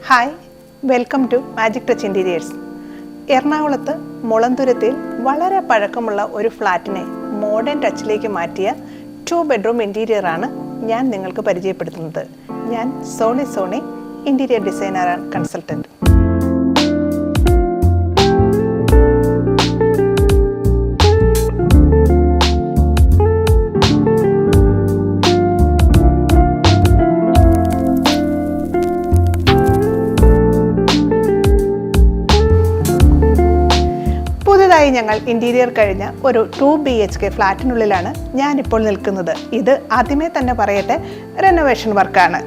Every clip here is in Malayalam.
Hi, welcome to magic touch interiors. എറണാകുളത്ത് മുളന്തുരുത്തിയിൽ വളരെ പഴക്കമുള്ള ഒരു ഫ്ലാറ്റിനെ മോഡേൺ ടച്ചിലേക്ക് മാറ്റിയ 2 ബെഡ്റൂം ഇൻറ്റീരിയറാണ് ഞാൻ നിങ്ങൾക്ക് പരിചയപ്പെടുത്തുന്നത്. ഞാൻ Soni interior designer and consultant. പുതുതായി ഞങ്ങൾ ഇൻറ്റീരിയർ കഴിഞ്ഞ ഒരു 2 BHK ഫ്ലാറ്റിനുള്ളിലാണ് ഞാനിപ്പോൾ നിൽക്കുന്നത്. ഇത് ആദ്യമേ തന്നെ പറയട്ടെ, റെനോവേഷൻ വർക്കാണ്.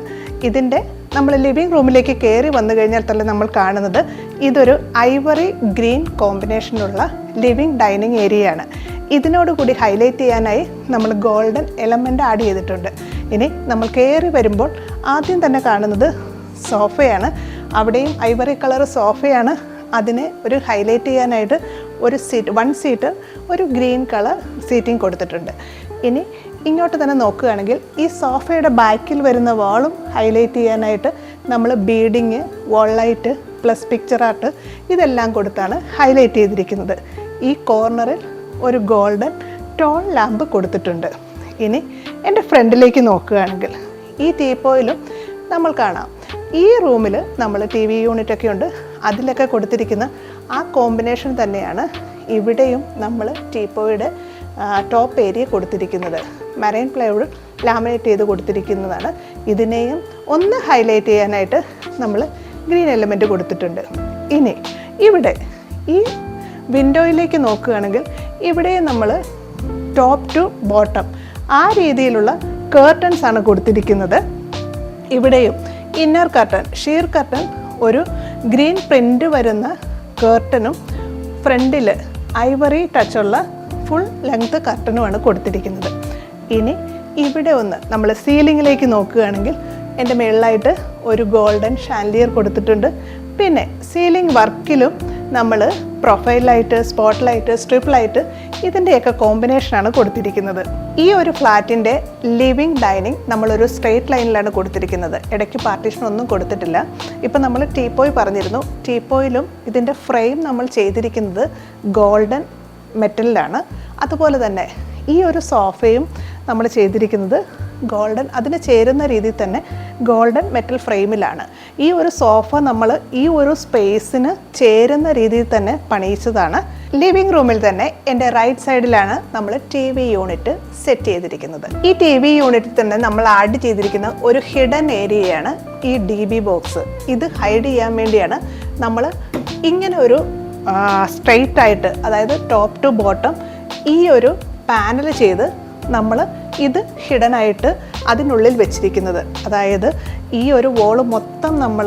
ഇതിൻ്റെ നമ്മൾ ലിവിങ് റൂമിലേക്ക് കയറി വന്നു കഴിഞ്ഞാൽ തന്നെ നമ്മൾ കാണുന്നത് ഇതൊരു ഐവറി ഗ്രീൻ കോമ്പിനേഷനുള്ള ലിവിങ് ഡൈനിങ് ഏരിയയാണ്. ഇതിനോടുകൂടി ഹൈലൈറ്റ് ചെയ്യാനായി നമ്മൾ ഗോൾഡൻ എലമെൻ്റ് ആഡ് ചെയ്തിട്ടുണ്ട്. ഇനി നമ്മൾ കയറി വരുമ്പോൾ ആദ്യം തന്നെ കാണുന്നത് സോഫയാണ്. അവിടെയും ഐവറി കളർ സോഫയാണ്. അതിനെ ഒരു ഹൈലൈറ്റ് ചെയ്യാനായിട്ട് ഒരു വൺ സീറ്റ് ഒരു ഗ്രീൻ കളർ സീറ്റിംഗ് കൊടുത്തിട്ടുണ്ട്. ഇനി ഇങ്ങോട്ട് തന്നെ നോക്കുകയാണെങ്കിൽ ഈ സോഫയുടെ ബാക്കിൽ വരുന്ന വാളും ഹൈലൈറ്റ് ചെയ്യാനായിട്ട് നമ്മൾ ബീഡിങ്, വാൾ ലൈറ്റ് പ്ലസ് പിക്ചർ ആർട്ട് ഇതെല്ലാം കൊടുത്താണ് ഹൈലൈറ്റ് ചെയ്തിരിക്കുന്നത്. ഈ കോർണറിൽ ഒരു ഗോൾഡൻ ടോൺ ലാമ്പ് കൊടുത്തിട്ടുണ്ട്. ഇനി എൻ്റെ ഫ്രണ്ടിലേക്ക് നോക്കുകയാണെങ്കിൽ ഈ ടീപ്പോയിലും നമ്മൾ കാണാം. ഈ റൂമിൽ നമ്മൾ TV യൂണിറ്റൊക്കെ ഉണ്ട്. അതിലൊക്കെ കൊടുത്തിരിക്കുന്ന ആ കോമ്പിനേഷൻ തന്നെയാണ് ഇവിടെയും നമ്മൾ ടീപ്പോയുടെ ടോപ്പ് ഏരിയ കൊടുത്തിരിക്കുന്നത്. മറൈൻ പ്ലൈവുഡ് ലാമിനേറ്റ് ചെയ്ത് കൊടുത്തിരിക്കുന്നതാണ്. ഇതിനെയും ഒന്ന് ഹൈലൈറ്റ് ചെയ്യാനായിട്ട് നമ്മൾ ഗ്രീൻ എലമെൻറ്റ് കൊടുത്തിട്ടുണ്ട്. ഇനി ഇവിടെ ഈ വിൻഡോയിലേക്ക് നോക്കുകയാണെങ്കിൽ ഇവിടെ നമ്മൾ ടോപ്പ് ടു ബോട്ടം ആ രീതിയിലുള്ള കേർട്ടൻസ് ആണ് കൊടുത്തിരിക്കുന്നത്. ഇവിടെയും ഇന്നർ കർട്ടൻ, ഷീർ കർട്ടൻ, ഒരു ഗ്രീൻ പ്രിൻ്റ് വരുന്ന കേർട്ടനും ഫ്രണ്ടിൽ ഐവറി ടച്ചുള്ള ഫുൾ ലെങ്ത് കർട്ടനുമാണ് കൊടുത്തിരിക്കുന്നത്. ഇനി ഇവിടെ ഒന്ന് നമ്മൾ സീലിങ്ങിലേക്ക് നോക്കുകയാണെങ്കിൽ എൻ്റെ മുകളിലായിട്ട് ഒരു ഗോൾഡൻ ഷാൻലിയർ കൊടുത്തിട്ടുണ്ട്. പിന്നെ സീലിംഗ് വർക്കിലും നമ്മൾ profile light, spot light, strip light ഇതിൻ്റെയൊക്കെ കോമ്പിനേഷനാണ് കൊടുത്തിരിക്കുന്നത്. ഈ ഒരു ഫ്ലാറ്റിൻ്റെ ലിവിങ് ഡൈനിങ് നമ്മളൊരു സ്ട്രെയിറ്റ് ലൈനിലാണ് കൊടുത്തിരിക്കുന്നത്. ഇടയ്ക്ക് പാർട്ടീഷൻ ഒന്നും കൊടുത്തിട്ടില്ല. ഇപ്പം നമ്മൾ ടീപ്പോയ് പറഞ്ഞിരുന്നു. ടീപ്പോയിലും ഇതിൻ്റെ ഫ്രെയിം നമ്മൾ ചെയ്തിരിക്കുന്നത് ഗോൾഡൻ മെറ്റലിലാണ്. അതുപോലെ തന്നെ ഈ ഒരു സോഫയും നമ്മൾ ചെയ്തിരിക്കുന്നത് ഗോൾഡൻ, അതിന് ചേരുന്ന രീതിയിൽ തന്നെ ഗോൾഡൻ മെറ്റൽ ഫ്രെയിമിലാണ്. ഈ ഒരു സോഫ നമ്മൾ ഈ ഒരു സ്പേസിന് ചേരുന്ന രീതിയിൽ തന്നെ പണിയിച്ചതാണ്. ലിവിങ് റൂമിൽ തന്നെ എൻ്റെ റൈറ്റ് സൈഡിലാണ് നമ്മൾ TV യൂണിറ്റ് സെറ്റ് ചെയ്തിരിക്കുന്നത്. ഈ TV യൂണിറ്റിൽ തന്നെ നമ്മൾ ആഡ് ചെയ്തിരിക്കുന്ന ഒരു ഹിഡൻ ഏരിയയാണ് ഈ DB ബോക്സ്. ഇത് ഹൈഡ് ചെയ്യാൻ വേണ്ടിയാണ് നമ്മൾ ഇങ്ങനെ ഒരു സ്ട്രെയിറ്റ് ആയിട്ട്, അതായത് ടോപ്പ് ടു ബോട്ടം ഈ ഒരു പാനൽ ചെയ്ത് നമ്മൾ ഇത് ഹിഡനായിട്ട് അതിനുള്ളിൽ വെച്ചിരിക്കുന്നത്. അതായത് ഈ ഒരു വോള് മൊത്തം നമ്മൾ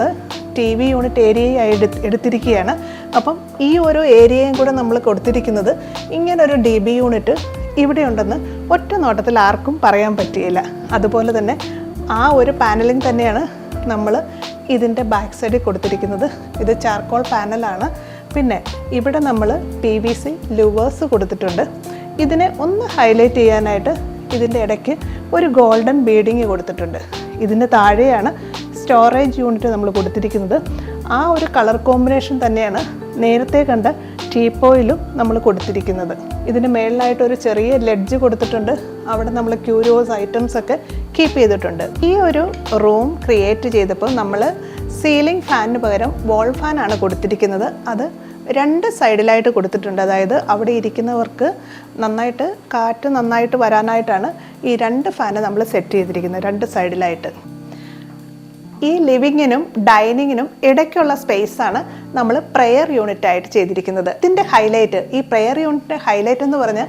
TV യൂണിറ്റ് ഏരിയയായി എടുത്തിരിക്കുകയാണ്. അപ്പം ഈ ഒരു ഏരിയയും കൂടെ നമ്മൾ കൊടുത്തിരിക്കുന്നത് ഇങ്ങനൊരു DB യൂണിറ്റ് ഇവിടെ ഉണ്ടെന്ന് ഒറ്റ നോട്ടത്തിൽ ആർക്കും പറയാൻ പറ്റുകയില്ല. അതുപോലെ തന്നെ ആ ഒരു പാനലിംഗ് തന്നെയാണ് നമ്മൾ ഇതിൻ്റെ ബാക്ക് സൈഡിൽ കൊടുത്തിരിക്കുന്നത്. ഇത് ചാർക്കോൾ പാനലാണ്. പിന്നെ ഇവിടെ നമ്മൾ PVC ലൂവേഴ്സ് കൊടുത്തിട്ടുണ്ട്. ഇതിനെ ഒന്ന് ഹൈലൈറ്റ് ചെയ്യാനായിട്ട് ഇതിൻ്റെ ഇടയ്ക്ക് ഒരു ഗോൾഡൻ ബീഡിങ് കൊടുത്തിട്ടുണ്ട്. ഇതിൻ്റെ താഴെയാണ് സ്റ്റോറേജ് യൂണിറ്റ് നമ്മൾ കൊടുത്തിരിക്കുന്നത്. ആ ഒരു കളർ കോമ്പിനേഷൻ തന്നെയാണ് നേരത്തെ കണ്ട ടീപ്പോയിലും നമ്മൾ കൊടുത്തിരിക്കുന്നത്. ഇതിന് മേളിലായിട്ട് ഒരു ചെറിയ ലെഡ്ജ് കൊടുത്തിട്ടുണ്ട്. അവിടെ നമ്മൾ ക്യൂരിയോസ് ഐറ്റംസ് ഒക്കെ കീപ്പ് ചെയ്തിട്ടുണ്ട്. ഈ ഒരു റൂം ക്രിയേറ്റ് ചെയ്തപ്പോൾ നമ്മൾ സീലിംഗ് ഫാനിന് പകരം വാൾ ഫാനാണ് കൊടുത്തിരിക്കുന്നത്. അത് 2 സൈഡിലായിട്ട് കൊടുത്തിട്ടുണ്ട്. അതായത് അവിടെ ഇരിക്കുന്നവർക്ക് നന്നായിട്ട് കാറ്റ് നന്നായിട്ട് വരാനായിട്ടാണ് ഈ 2 ഫാന് നമ്മൾ സെറ്റ് ചെയ്തിരിക്കുന്നത്, 2 സൈഡിലായിട്ട്. ഈ ലിവിങ്ങിനും ഡൈനിങ്ങിനും ഇടയ്ക്കുള്ള സ്പേസാണ് നമ്മൾ പ്രെയർ യൂണിറ്റ് ആയിട്ട് ചെയ്തിരിക്കുന്നത്. ഇതിൻ്റെ ഹൈലൈറ്റ്, ഈ പ്രെയർ യൂണിറ്റിൻ്റെ ഹൈലൈറ്റ് എന്ന് പറഞ്ഞാൽ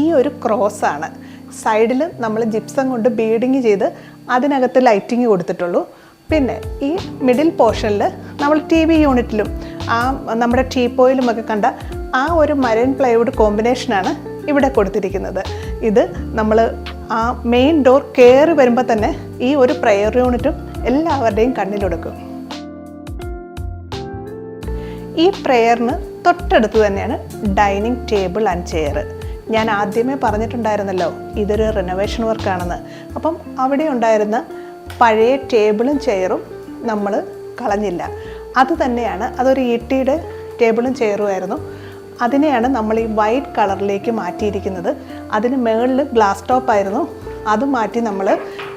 ഈ ഒരു ക്രോസ് ആണ്. സൈഡിൽ നമ്മൾ ജിപ്സം കൊണ്ട് ബീഡിങ് ചെയ്ത് അതിനകത്ത് ലൈറ്റിങ് കൊടുത്തിട്ടുള്ളൂ. പിന്നെ ഈ മിഡിൽ പോർഷനിൽ നമ്മൾ TV യൂണിറ്റിലും നമ്മുടെ ടീപ്പോയിലും ഒക്കെ കണ്ട ആ ഒരു മറൈൻ പ്ലൈവുഡ് കോമ്പിനേഷനാണ് ഇവിടെ കൊടുത്തിരിക്കുന്നത്. ഇത് നമ്മൾ ആ മെയിൻ ഡോർ കയറി വരുമ്പോൾ തന്നെ ഈ ഒരു പ്രെയർ യൂണിറ്റും എല്ലാവരുടെയും കണ്ണിലൊടുക്കും. ഈ പ്രെയറിന് തൊട്ടടുത്ത് തന്നെയാണ് ഡൈനിങ് ടേബിൾ ആൻഡ് ചെയർ. ഞാൻ ആദ്യമേ പറഞ്ഞിട്ടുണ്ടായിരുന്നല്ലോ ഇതൊരു റിനോവേഷൻ വർക്കാണെന്ന്. അപ്പം അവിടെ ഉണ്ടായിരുന്ന പഴയ ടേബിളും ചെയറും നമ്മൾ കളഞ്ഞില്ല. അത് തന്നെയാണ്, അതൊരു ഈട്ടിയുടെ ടേബിളും ചെയറുമായിരുന്നു. അതിനെയാണ് നമ്മൾ ഈ വൈറ്റ് കളറിലേക്ക് മാറ്റിയിരിക്കുന്നത്. അതിന് മുകളിൽ ഗ്ലാസ് ടോപ്പായിരുന്നു, അത് മാറ്റി നമ്മൾ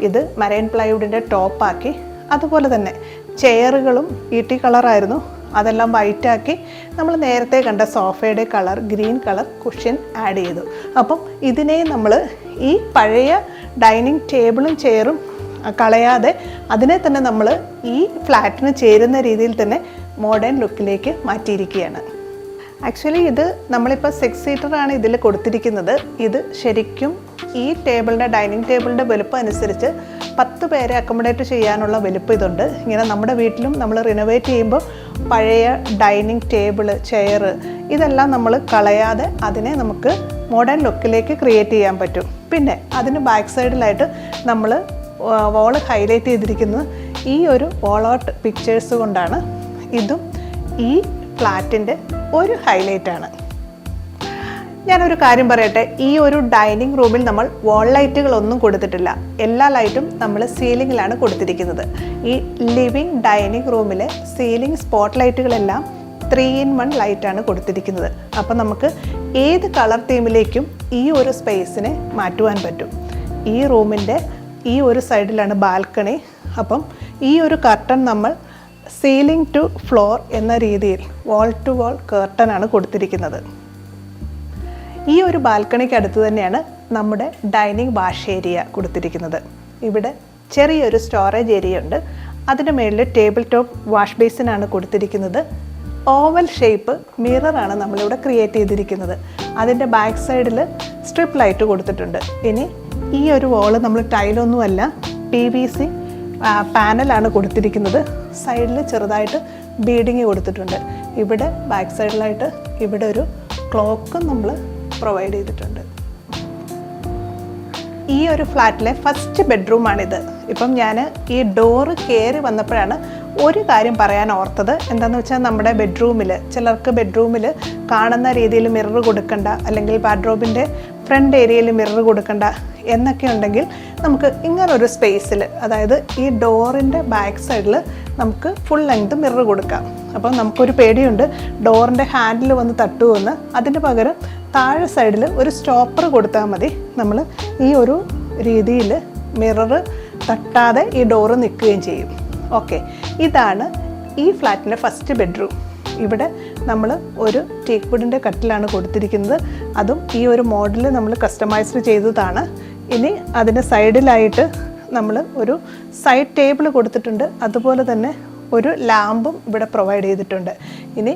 ഇത് മറൈൻ പ്ലൈവുഡിൻ്റെ ടോപ്പാക്കി. അതുപോലെ തന്നെ ചെയറുകളും ഈട്ടി കളറായിരുന്നു, അതെല്ലാം വൈറ്റാക്കി നമ്മൾ നേരത്തെ കണ്ട സോഫയുടെ colour green colour cushion add ചെയ്തു. അപ്പം ഇതിനെ നമ്മൾ ഈ പഴയ ഡൈനിങ് ടേബിളും ചെയറും കളയാതെ അതിനെ തന്നെ നമ്മൾ ഈ ഫ്ലാറ്റിന് ചേരുന്ന രീതിയിൽ തന്നെ മോഡേൺ ലുക്കിലേക്ക് മാറ്റിയിരിക്കുകയാണ്. ആക്ച്വലി ഇത് നമ്മളിപ്പോൾ 6 സീറ്ററാണ് ഇതിൽ കൊടുത്തിരിക്കുന്നത്. ഇത് ശരിക്കും ഈ ടേബിളിൻ്റെ ഡൈനിങ് ടേബിളിൻ്റെ വലുപ്പം അനുസരിച്ച് 10 പേരെ അക്കോമഡേറ്റ് ചെയ്യാനുള്ള വലുപ്പം ഇതുണ്ട്. ഇങ്ങനെ നമ്മുടെ വീട്ടിലും നമ്മൾ റിനോവേറ്റ് ചെയ്യുമ്പോൾ പഴയ ഡൈനിങ് ടേബിൾ ചെയർ ഇതെല്ലാം നമ്മൾ കളയാതെ അതിനെ നമുക്ക് മോഡേൺ ലുക്കിലേക്ക് ക്രിയേറ്റ് ചെയ്യാൻ പറ്റും. പിന്നെ അതിന് ബാക്ക് സൈഡിലായിട്ട് നമ്മൾ വോള് ഹൈലൈറ്റ് ചെയ്തിരിക്കുന്നത് ഈ ഒരു വോൾ ആർട്ട് പിക്ചേഴ്സ് കൊണ്ടാണ്. ഇതും ഈ ഫ്ലാറ്റിൻ്റെ ഒരു ഹൈലൈറ്റാണ്. ഞാനൊരു കാര്യം പറയട്ടെ, ഈ ഒരു ഡൈനിങ് റൂമിൽ നമ്മൾ വാൾ ലൈറ്റുകളൊന്നും കൊടുത്തിട്ടില്ല. എല്ലാ ലൈറ്റും നമ്മൾ സീലിങ്ങിലാണ് കൊടുത്തിരിക്കുന്നത്. ഈ ലിവിങ് ഡൈനിങ് റൂമിലെ സീലിംഗ് സ്പോട്ട് ലൈറ്റുകളെല്ലാം 3-in-1 ലൈറ്റാണ് കൊടുത്തിരിക്കുന്നത്. അപ്പം നമുക്ക് ഏത് കളർ തീമിലേക്കും ഈ ഒരു സ്പേസിനെ മാറ്റുവാൻ പറ്റും. ഈ റൂമിൻ്റെ ഈ ഒരു സൈഡിലാണ് ബാൽക്കണി. അപ്പം ഈ ഒരു കർട്ടൻ നമ്മൾ സീലിംഗ് ടു ഫ്ലോർ എന്ന രീതിയിൽ വാൾ ടു വാൾ കർട്ടനാണ് കൊടുത്തിരിക്കുന്നത്. ഈ ഒരു ബാൽക്കണിക്ക് അടുത്ത് തന്നെയാണ് നമ്മുടെ ഡൈനിങ് വാഷ് ഏരിയ കൊടുത്തിരിക്കുന്നത്. ഇവിടെ ചെറിയൊരു സ്റ്റോറേജ് ഏരിയ ഉണ്ട്. അതിന് മുകളിൽ ടേബിൾ ടോപ്പ് വാഷ് ബേസിനാണ് കൊടുത്തിരിക്കുന്നത്. ഓവൽ ഷേപ്പ് മിററാണ് നമ്മളിവിടെ ക്രിയേറ്റ് ചെയ്തിരിക്കുന്നത്. അതിൻ്റെ ബാക്ക് സൈഡിൽ സ്ട്രിപ്പ് ലൈറ്റ് കൊടുത്തിട്ടുണ്ട്. ഇനി ഈ ഒരു വോള് നമ്മൾ ടൈലൊന്നുമല്ല, PVC പാനലാണ് കൊടുത്തിരിക്കുന്നത്. സൈഡിൽ ചെറുതായിട്ട് ബീഡിങ് കൊടുത്തിട്ടുണ്ട്. ഇവിടെ ബാക്ക് സൈഡിലായിട്ട് ഇവിടെ ഒരു ക്ലോക്കും നമ്മൾ പ്രൊവൈഡ് ചെയ്തിട്ടുണ്ട്. ഈ ഒരു ഫ്ലാറ്റിലെ ഫസ്റ്റ് ബെഡ്റൂമാണിത്. ഇപ്പം ഞാൻ ഈ ഡോറ് കയറി വന്നപ്പോഴാണ് ഒരു കാര്യം പറയാൻ ഓർത്തത്. എന്താണെന്ന് വെച്ചാൽ നമ്മുടെ ബെഡ്റൂമിൽ ചിലർക്ക് ബെഡ്റൂമിൽ കാണുന്ന രീതിയിൽ മിറർ കൊടുക്കണ്ട, അല്ലെങ്കിൽ വാർഡ്രോബിൻ്റെ ഫ്രണ്ട് ഏരിയയിൽ മിറർ കൊടുക്കണ്ട എന്നൊക്കെ ഉണ്ടെങ്കിൽ നമുക്ക് ഇങ്ങനൊരു സ്പേസിൽ, അതായത് ഈ ഡോറിൻ്റെ ബാക്ക് സൈഡിൽ നമുക്ക് ഫുൾ ലെങ്ത് മിറർ കൊടുക്കാം. അപ്പം നമുക്കൊരു പേടിയുണ്ട് ഡോറിൻ്റെ ഹാൻഡിൽ വന്ന് തട്ടുമെന്ന്. അതിന് പകരം താഴെ സൈഡിൽ ഒരു സ്റ്റോപ്പർ കൊടുത്താൽ മതി. നമ്മൾ ഈ ഒരു രീതിയിൽ മിറർ തട്ടാതെ ഈ ഡോറ് നിൽക്കുകയും ചെയ്യും. ഓക്കെ, ഇതാണ് ഈ ഫ്ലാറ്റിൻ്റെ ഫസ്റ്റ് ബെഡ്റൂം. ഇവിടെ നമ്മൾ ഒരു ടീക്ക് വുഡിൻ്റെ കട്ടിലാണ് കൊടുത്തിരിക്കുന്നത്. അതും ഈ ഒരു മോഡൽ നമ്മൾ കസ്റ്റമൈസ്ഡ് ചെയ്തതാണ്. ഇനി അതിന് സൈഡിലായിട്ട് നമ്മൾ ഒരു സൈഡ് ടേബിൾ കൊടുത്തിട്ടുണ്ട്. അതുപോലെ തന്നെ ഒരു ലാമ്പും ഇവിടെ പ്രൊവൈഡ് ചെയ്തിട്ടുണ്ട്. ഇനി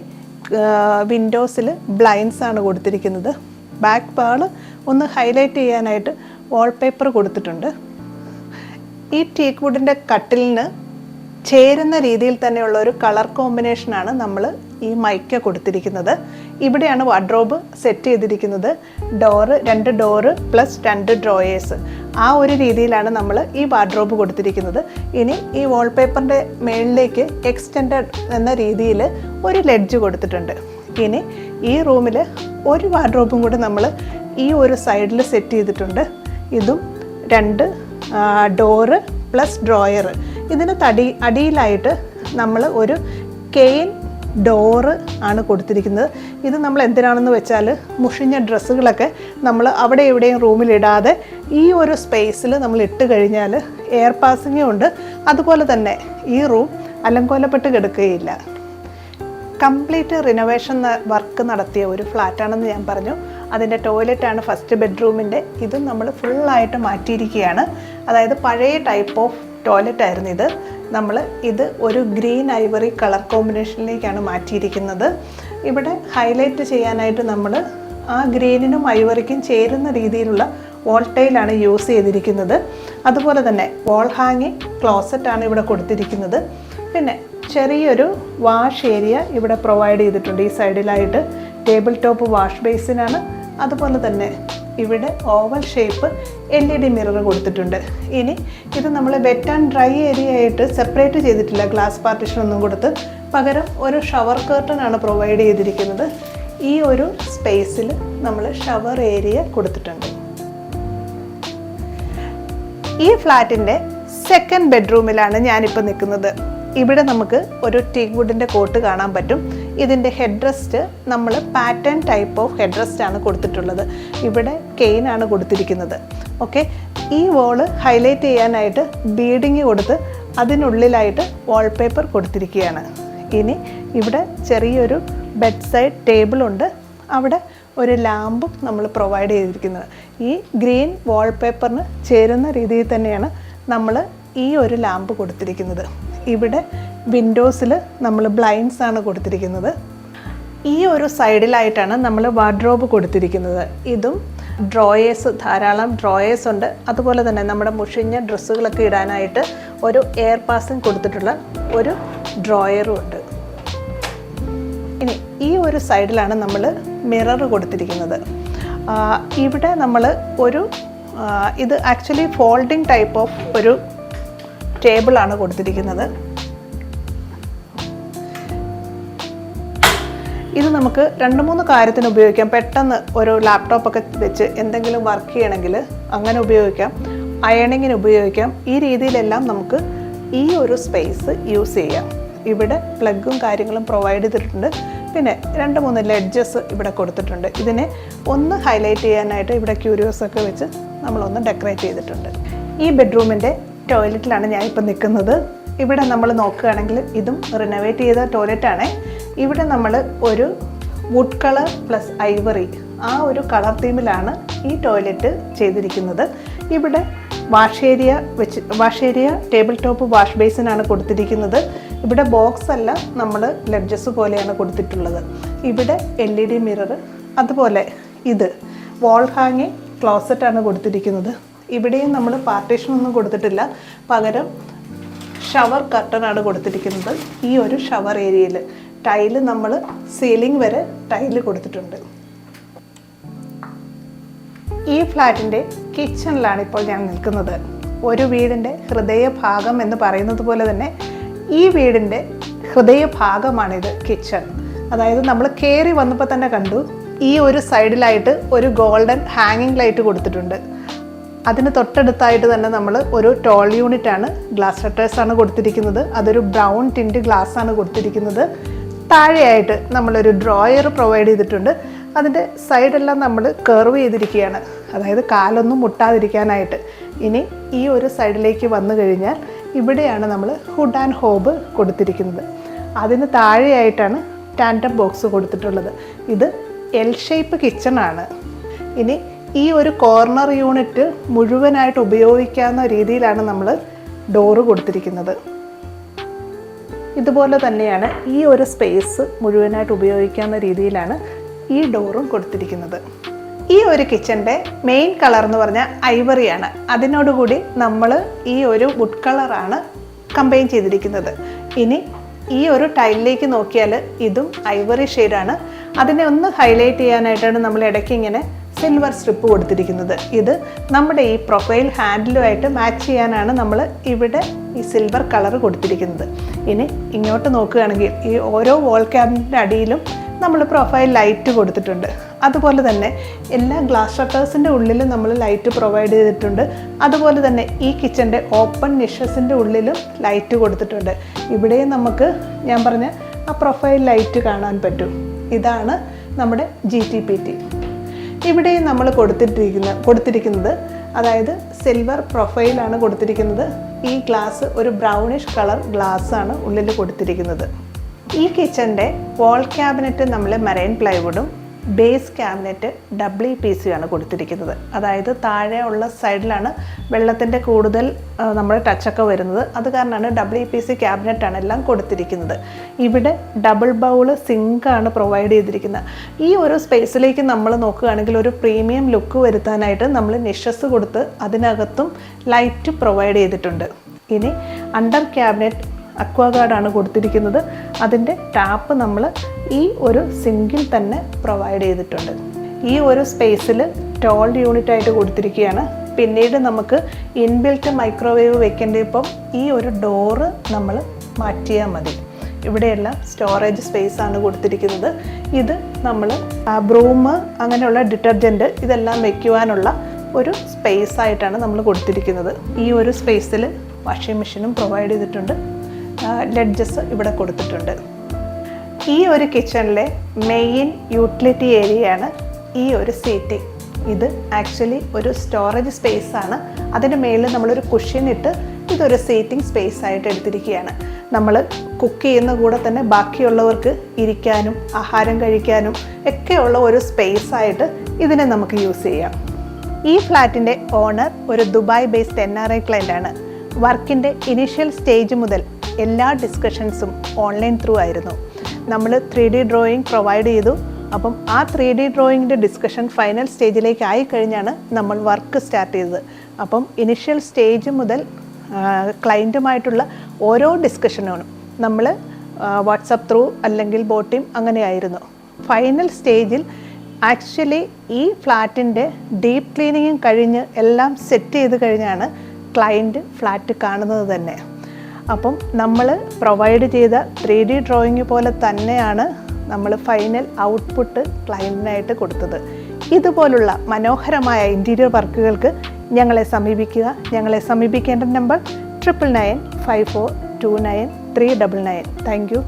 വിൻഡോസിൽ ബ്ലൈൻഡ്സ് ആണ് കൊടുത്തിരിക്കുന്നത്. ബാക്ക് പാള് ഒന്ന് ഹൈലൈറ്റ് ചെയ്യാനായിട്ട് വാൾപേപ്പർ കൊടുത്തിട്ടുണ്ട്. ഈ ടീക്ക് വുഡിൻ്റെ കട്ടിലിന് ചേരുന്ന രീതിയിൽ തന്നെയുള്ള ഒരു കളർ കോമ്പിനേഷനാണ് നമ്മൾ ഈ മൈക്ക കൊടുത്തിരിക്കുന്നത്. ഇവിടെയാണ് വാർഡ്രോബ് സെറ്റ് ചെയ്തിരിക്കുന്നത്. ഡോറ് 2 ഡോറ് പ്ലസ് 2 ഡ്രോയേഴ്സ്, ആ ഒരു രീതിയിലാണ് നമ്മൾ ഈ വാർഡ്രോബ് കൊടുത്തിരിക്കുന്നത്. ഇനി ഈ വാൾപേപ്പറിൻ്റെ മേളിലേക്ക് എക്സ്റ്റെൻഡഡ് എന്ന രീതിയിൽ ഒരു ലെഡ്ജ് കൊടുത്തിട്ടുണ്ട്. ഇനി ഈ റൂമിൽ ഒരു വാർഡ്രോബും കൂടി നമ്മൾ ഈ ഒരു സൈഡിൽ സെറ്റ് ചെയ്തിട്ടുണ്ട്. ഇതും 2 ഡോറ് പ്ലസ് ഡ്രോയർ. ഇതിന് അടിയിലായിട്ട് നമ്മൾ ഒരു കെയിൻ ഡോറ് ആണ് കൊടുത്തിരിക്കുന്നത്. ഇത് നമ്മൾ എന്തിനാണെന്ന് വെച്ചാൽ മുഷിഞ്ഞ ഡ്രസ്സുകളൊക്കെ നമ്മൾ അവിടെ എവിടെയും റൂമിലിടാതെ ഈ ഒരു സ്പേസിൽ നമ്മൾ ഇട്ട് കഴിഞ്ഞാൽ എയർ പാസിങ്ങും ഉണ്ട്. അതുപോലെ തന്നെ ഈ റൂം അലങ്കോലപ്പെട്ട് കിടക്കുകയില്ല. കംപ്ലീറ്റ് റിനോവേഷൻ വർക്ക് നടത്തിയ ഒരു ഫ്ലാറ്റാണെന്ന് ഞാൻ പറഞ്ഞു. അതിൻ്റെ ടോയ്ലറ്റാണ് ഫസ്റ്റ് ബെഡ്റൂമിൻ്റെ. ഇതും നമ്മൾ ഫുള്ളായിട്ട് മാറ്റിയിരിക്കുകയാണ്. അതായത് പഴയ ടൈപ്പ് ഓഫ് ടോയ്ലറ്റ് ആയിരുന്നു ഇത്. നമ്മൾ ഇത് ഒരു ഗ്രീൻ ഐവറി കളർ കോമ്പിനേഷനിലേക്കാണ് മാറ്റിയിരിക്കുന്നത്. ഇവിടെ ഹൈലൈറ്റ് ചെയ്യാനായിട്ട് നമ്മൾ ആ ഗ്രീനിനും ഐവറിക്കും ചേരുന്ന രീതിയിലുള്ള വോൾ ടൈലാണ് യൂസ് ചെയ്തിരിക്കുന്നത്. അതുപോലെ തന്നെ വോൾ ഹാങ്ങിങ് ക്ലോസറ്റാണ് ഇവിടെ കൊടുത്തിരിക്കുന്നത്. പിന്നെ ചെറിയൊരു വാഷ് ഏരിയ ഇവിടെ പ്രൊവൈഡ് ചെയ്തിട്ടുണ്ട്. ഈ സൈഡിലായിട്ട് ടേബിൾ ടോപ്പ് വാഷ് ബേസിനാണ്. അതുപോലെ തന്നെ ഇവിടെ ഓവൽ ഷേപ്പ് LED മിറർ കൊടുത്തിട്ടുണ്ട്. ഇനി ഇത് നമ്മൾ വെറ്റ് ആൻഡ് ഡ്രൈ ഏരിയ ആയിട്ട് സെപ്പറേറ്റ് ചെയ്തിട്ടില്ല, ഗ്ലാസ് പാർട്ടീഷൻ ഒന്നും കൊടുത്ത്. പകരം ഒരു ഷവർ കർട്ടനാണ് പ്രൊവൈഡ് ചെയ്തിരിക്കുന്നത്. ഈ ഒരു സ്പേസിൽ നമ്മൾ ഷവർ ഏരിയ കൊടുത്തിട്ടുണ്ട്. ഈ ഫ്ലാറ്റിൻ്റെ സെക്കൻഡ് ബെഡ്റൂമിലാണ് ഞാനിപ്പോൾ നിൽക്കുന്നത്. ഇവിടെ നമുക്ക് ഒരു ടീക്ക് വുഡിൻ്റെ കോട്ട് കാണാൻ പറ്റും. ഇതിൻ്റെ ഹെഡ് റെസ്റ്റ് നമ്മൾ pattern type of head rest ആണ് കൊടുത്തിട്ടുള്ളത്. ഇവിടെ കെയിനാണ് കൊടുത്തിരിക്കുന്നത്. ഓക്കെ, ഈ വോള് ഹൈലൈറ്റ് ചെയ്യാനായിട്ട് ബീഡിങ് കൊടുത്ത് അതിനുള്ളിലായിട്ട് വാൾപേപ്പർ കൊടുത്തിരിക്കുകയാണ്. ഇനി ഇവിടെ ചെറിയൊരു ബെഡ് സൈഡ് ടേബിളുണ്ട്. അവിടെ ഒരു ലാമ്പും നമ്മൾ പ്രൊവൈഡ് ചെയ്തിരിക്കുന്നത്. ഈ ഗ്രീൻ വാൾപേപ്പറിന് ചേരുന്ന രീതിയിൽ തന്നെയാണ് നമ്മൾ ഈ ഒരു ലാമ്പ് കൊടുത്തിരിക്കുന്നത്. ഇവിടെ വിൻഡോസിൽ നമ്മൾ ബ്ലൈൻഡ്സ് ആണ് കൊടുത്തിരിക്കുന്നത്. ഈ ഒരു സൈഡിലായിട്ടാണ് നമ്മൾ വാർഡ്രോബ് കൊടുത്തിരിക്കുന്നത്. ഇതും ഡ്രോയേഴ്സ്, ധാരാളം ഡ്രോയേഴ്സ് ഉണ്ട്. അതുപോലെ തന്നെ നമ്മുടെ മുഷിഞ്ഞ ഡ്രസ്സുകളൊക്കെ ഇടാനായിട്ട് ഒരു എയർ പാസിങ് കൊടുത്തിട്ടുള്ള ഒരു ഡ്രോയറും ഉണ്ട്. ഇനി ഈ ഒരു സൈഡിലാണ് നമ്മൾ മിറർ കൊടുത്തിരിക്കുന്നത്. ഇവിടെ നമ്മൾ ഇത് ആക്ച്വലി ഫോൾഡിങ് ടൈപ്പ് ഓഫ് ഒരു ടേബിളാണ് കൊടുത്തിരിക്കുന്നത്. ഇത് നമുക്ക് 2-3 കാര്യത്തിന് ഉപയോഗിക്കാം. പെട്ടെന്ന് ഒരു ലാപ്ടോപ്പൊക്കെ വെച്ച് എന്തെങ്കിലും വർക്ക് ചെയ്യണമെങ്കിൽ അങ്ങനെ ഉപയോഗിക്കാം, അയണിങ്ങിന് ഉപയോഗിക്കാം. ഈ രീതിയിലെല്ലാം നമുക്ക് ഈ ഒരു സ്പേസ് യൂസ് ചെയ്യാം. ഇവിടെ പ്ലഗും കാര്യങ്ങളും പ്രൊവൈഡ് ചെയ്തിട്ടുണ്ട്. പിന്നെ 2-3 ലെഡ്ജസ് ഇവിടെ കൊടുത്തിട്ടുണ്ട്. ഇതിനെ ഒന്ന് ഹൈലൈറ്റ് ചെയ്യാനായിട്ട് ഇവിടെ ക്യൂരിയോസൊക്കെ വെച്ച് നമ്മളൊന്ന് ഡെക്കറേറ്റ് ചെയ്തിട്ടുണ്ട്. ഈ ബെഡ്റൂമിൻ്റെ ടോയ്ലറ്റിലാണ് ഞാനിപ്പോൾ നിൽക്കുന്നത്. ഇവിടെ നമ്മൾ നോക്കുകയാണെങ്കിൽ ഇതും റിനോവേറ്റ് ചെയ്ത ടോയ്ലറ്റാണ്. ഇവിടെ നമ്മൾ ഒരു വുഡ് കളർ പ്ലസ് ഐവറി ആ ഒരു കളർ തീമിലാണ് ഈ ടോയ്ലറ്റ് ചെയ്തിരിക്കുന്നത്. ഇവിടെ wash area table top wash ബേസിനാണ് കൊടുത്തിരിക്കുന്നത്. ഇവിടെ ബോക്സ് അല്ല, നമ്മൾ ലെഡ്ജസ് പോലെയാണ് കൊടുത്തിട്ടുള്ളത്. ഇവിടെ LED മിറർ, അതുപോലെ ഇത് വാൾ ഹാങ്ങിങ് ക്ലോസറ്റാണ് കൊടുത്തിരിക്കുന്നത്. ഇവിടെയും നമ്മൾ പാർട്ടീഷനൊന്നും കൊടുത്തിട്ടില്ല, പകരം ഷവർ കർട്ടനാണ് കൊടുത്തിരിക്കുന്നത്. ഈ ഒരു ഷവർ ഏരിയയിൽ ടൈല് നമ്മൾ സീലിംഗ് വരെ ടൈല് കൊടുത്തിട്ടുണ്ട്. ഈ ഫ്ലാറ്റിൻ്റെ കിച്ചണിലാണ് ഇപ്പോൾ ഞാൻ നിൽക്കുന്നത്. ഒരു വീടിൻ്റെ ഹൃദയഭാഗം എന്ന് പറയുന്നത് പോലെ തന്നെ ഈ വീടിൻ്റെ ഹൃദയഭാഗമാണിത്, കിച്ചൺ. അതായത് നമ്മൾ കയറി വന്നപ്പോൾ തന്നെ കണ്ടു, ഈ ഒരു സൈഡിലായിട്ട് ഒരു ഗോൾഡൻ ഹാങ്ങിങ് ലൈറ്റ് കൊടുത്തിട്ടുണ്ട്. അതിന് തൊട്ടടുത്തായിട്ട് തന്നെ നമ്മൾ ഒരു ടോൾ യൂണിറ്റാണ്, ഗ്ലാസ് ഷട്ടേഴ്സാണ് കൊടുത്തിരിക്കുന്നത്. അതൊരു ബ്രൗൺ ടിൻറ്റ് ഗ്ലാസ്സാണ് കൊടുത്തിരിക്കുന്നത്. താഴെയായിട്ട് നമ്മളൊരു ഡ്രോയർ പ്രൊവൈഡ് ചെയ്തിട്ടുണ്ട്. അതിൻ്റെ സൈഡെല്ലാം നമ്മൾ കർവ് ചെയ്തിരിക്കുകയാണ്, അതായത് കാലൊന്നും മുട്ടാതിരിക്കാനായിട്ട്. ഇനി ഈ ഒരു സൈഡിലേക്ക് വന്നു കഴിഞ്ഞാൽ ഇവിടെയാണ് നമ്മൾ ഹുഡ് ആൻഡ് ഹോബ് കൊടുത്തിരിക്കുന്നത്. അതിന് താഴെയായിട്ടാണ് ടാൻഡം ബോക്സ് കൊടുത്തിട്ടുള്ളത്. ഇത് എൽ ഷേപ്പ് കിച്ചണാണ്. ഇനി ഈ ഒരു കോർണർ യൂണിറ്റ് മുഴുവനായിട്ട് ഉപയോഗിക്കാവുന്ന രീതിയിലാണ് നമ്മൾ ഡോറ് കൊടുത്തിരിക്കുന്നത്. ഇതുപോലെ തന്നെയാണ് ഈ ഒരു സ്പേസ് മുഴുവനായിട്ട് ഉപയോഗിക്കാവുന്ന രീതിയിലാണ് ഈ ഡോറും കൊടുത്തിരിക്കുന്നത്. ഈ ഒരു കിച്ചൻ്റെ മെയിൻ കളർ എന്ന് പറഞ്ഞാൽ ഐവറിയാണ്. അതിനോടുകൂടി നമ്മൾ ഈ ഒരു വുഡ് കളറാണ് കമ്പൈൻ ചെയ്തിരിക്കുന്നത്. ഇനി ഈ ഒരു ടൈലിലേക്ക് നോക്കിയാൽ ഇതും ഐവറി ഷെയ്ഡാണ്. അതിനെ ഒന്ന് ഹൈലൈറ്റ് ചെയ്യാനായിട്ടാണ് നമ്മൾ ഇടയ്ക്ക് ഇങ്ങനെ സിൽവർ സ്ട്രിപ്പ് കൊടുത്തിരിക്കുന്നത്. ഇത് നമ്മുടെ ഈ പ്രൊഫൈൽ ഹാൻഡിലുമായിട്ട് മാച്ച് ചെയ്യാനാണ് നമ്മൾ ഇവിടെ ഈ സിൽവർ കളർ കൊടുത്തിരിക്കുന്നത്. ഇനി ഇങ്ങോട്ട് നോക്കുകയാണെങ്കിൽ ഈ ഓരോ വോൾ ക്യാബിൻ്റെ അടിയിലും നമ്മൾ പ്രൊഫൈൽ ലൈറ്റ് കൊടുത്തിട്ടുണ്ട്. അതുപോലെ തന്നെ എല്ലാ ഗ്ലാസ് ഷട്ടേഴ്സിൻ്റെ ഉള്ളിലും നമ്മൾ ലൈറ്റ് പ്രൊവൈഡ് ചെയ്തിട്ടുണ്ട്. അതുപോലെ തന്നെ ഈ കിച്ചൻ്റെ ഓപ്പൺ നിഷസിൻ്റെ ഉള്ളിലും ലൈറ്റ് കൊടുത്തിട്ടുണ്ട്. ഇവിടെയും നമുക്ക് ഞാൻ പറഞ്ഞ ആ പ്രൊഫൈൽ ലൈറ്റ് കാണാൻ പറ്റും. ഇതാണ് നമ്മുടെ GTPT. ഇവിടെയും നമ്മൾ കൊടുത്തിരിക്കുന്നത് അതായത് സിൽവർ പ്രൊഫൈലാണ് കൊടുത്തിരിക്കുന്നത്. ഈ ഗ്ലാസ് ഒരു ബ്രൗണിഷ് കളർ ഗ്ലാസ്സാണ് ഉള്ളിൽ കൊടുത്തിരിക്കുന്നത്. ഈ കിച്ചൻ്റെ വാൾ ക്യാബിനറ്റ് നമ്മൾ മറൈൻ പ്ലൈവുഡും ബേസ് ക്യാബിനറ്റ് WPC ആണ് കൊടുത്തിരിക്കുന്നത്. അതായത് താഴെ ഉള്ള സൈഡിലാണ് വെള്ളത്തിൻ്റെ കൂടുതൽ നമ്മൾ ടച്ചൊക്കെ വരുന്നത്. അത് കാരണമാണ് WPC ക്യാബിനറ്റാണ് എല്ലാം കൊടുത്തിരിക്കുന്നത്. ഇവിടെ ഡബിൾ ബൗൾ സിങ്കാണ് പ്രൊവൈഡ് ചെയ്തിരിക്കുന്നത്. ഈ ഒരു സ്പേസിലേക്ക് നമ്മൾ നോക്കുകയാണെങ്കിൽ ഒരു പ്രീമിയം ലുക്ക് വരുത്താനായിട്ട് നമ്മൾ നിഷസ് കൊടുത്ത് അതിനകത്തും ലൈറ്റ് പ്രൊവൈഡ് ചെയ്തിട്ടുണ്ട്. ഇനി അണ്ടർ ക്യാബിനറ്റ് അക്വാഗാർഡാണ് കൊടുത്തിരിക്കുന്നത്. അതിൻ്റെ ടാപ്പ് നമ്മൾ ഈ ഒരു സിങ്കിൽ തന്നെ പ്രൊവൈഡ് ചെയ്തിട്ടുണ്ട്. ഈ ഒരു സ്പേസിൽ ടോൾ യൂണിറ്റായിട്ട് കൊടുത്തിരിക്കുകയാണ്. പിന്നീട് നമുക്ക് ഇൻബിൽറ്റ് മൈക്രോവേവ് വെക്കേണ്ടപ്പം ഈ ഒരു ഡോറ് നമ്മൾ മാറ്റിയാൽ മതി. ഇവിടെയെല്ലാം സ്റ്റോറേജ് സ്പേസാണ് കൊടുത്തിരിക്കുന്നത്. ഇത് നമ്മൾ ബ്രൂം അങ്ങനെയുള്ള ഡിറ്റർജൻറ്റ് ഇതെല്ലാം വയ്ക്കുവാനുള്ള ഒരു സ്പേസ് ആയിട്ടാണ് നമ്മൾ കൊടുത്തിരിക്കുന്നത്. ഈ ഒരു സ്പേസിൽ വാഷിംഗ് മെഷീനും പ്രൊവൈഡ് ചെയ്തിട്ടുണ്ട്. ലെഡ്ജസ് ഇവിടെ കൊടുത്തിട്ടുണ്ട്. ഈ ഒരു കിച്ചണിലെ മെയിൻ യൂട്ടിലിറ്റി ഏരിയയാണ് ഈ ഒരു സീറ്റിംഗ്. ഇത് ആക്ച്വലി ഒരു സ്റ്റോറേജ് സ്പേസ് ആണ്. അതിന് മേളിൽ നമ്മളൊരു കുഷ്യൻ ഇട്ട് ഇതൊരു സീറ്റിംഗ് സ്പേസ് ആയിട്ട് എടുത്തിരിക്കുകയാണ്. നമ്മൾ കുക്ക് ചെയ്യുന്ന കൂടെ തന്നെ ബാക്കിയുള്ളവർക്ക് ഇരിക്കാനും ആഹാരം കഴിക്കാനും ഒക്കെയുള്ള ഒരു സ്പേസ് ആയിട്ട് ഇതിനെ നമുക്ക് യൂസ് ചെയ്യാം. ഈ ഫ്ലാറ്റിൻ്റെ ഓണർ ഒരു ദുബായ് ബേസ്ഡ് NRI ക്ലയൻ്റ് ആണ്. വർക്കിൻ്റെ ഇനീഷ്യൽ സ്റ്റേജ് മുതൽ എല്ലാ ഡിസ്കഷൻസും ഓൺലൈൻ ത്രൂ ആയിരുന്നു. നമ്മൾ 3D ഡ്രോയിങ് പ്രൊവൈഡ് ചെയ്തു. അപ്പം ആ 3D ഡ്രോയിങ്ങിൻ്റെ ഡിസ്കഷൻ ഫൈനൽ സ്റ്റേജിലേക്ക് ആയിക്കഴിഞ്ഞാണ് നമ്മൾ വർക്ക് സ്റ്റാർട്ട് ചെയ്തത്. അപ്പം ഇനിഷ്യൽ സ്റ്റേജ് മുതൽ ക്ലയൻറ്റുമായിട്ടുള്ള ഓരോ ഡിസ്കഷനും നമ്മൾ വാട്സപ്പ് ത്രൂ അല്ലെങ്കിൽ ബോട്ടിം അങ്ങനെയായിരുന്നു. ഫൈനൽ സ്റ്റേജിൽ ആക്ച്വലി ഈ ഫ്ലാറ്റിൻ്റെ ഡീപ്പ് ക്ലീനിങ്ങും കഴിഞ്ഞ് എല്ലാം സെറ്റ് ചെയ്ത് കഴിഞ്ഞാണ് ക്ലയൻറ്റ് ഫ്ലാറ്റ് കാണുന്നത് തന്നെ. അപ്പം നമ്മൾ പ്രൊവൈഡ് ചെയ്ത 3D ഡ്രോയിങ് പോലെ തന്നെയാണ് നമ്മൾ ഫൈനൽ ഔട്ട്പുട്ട് ക്ലയൻറ്റിനായിട്ട് കൊടുത്തത്. ഇതുപോലുള്ള മനോഹരമായ ഇൻറ്റീരിയർ വർക്കുകൾക്ക് ഞങ്ങളെ സമീപിക്കുക. ഞങ്ങളെ സമീപിക്കേണ്ട നമ്പർ 9995429399. Thank you.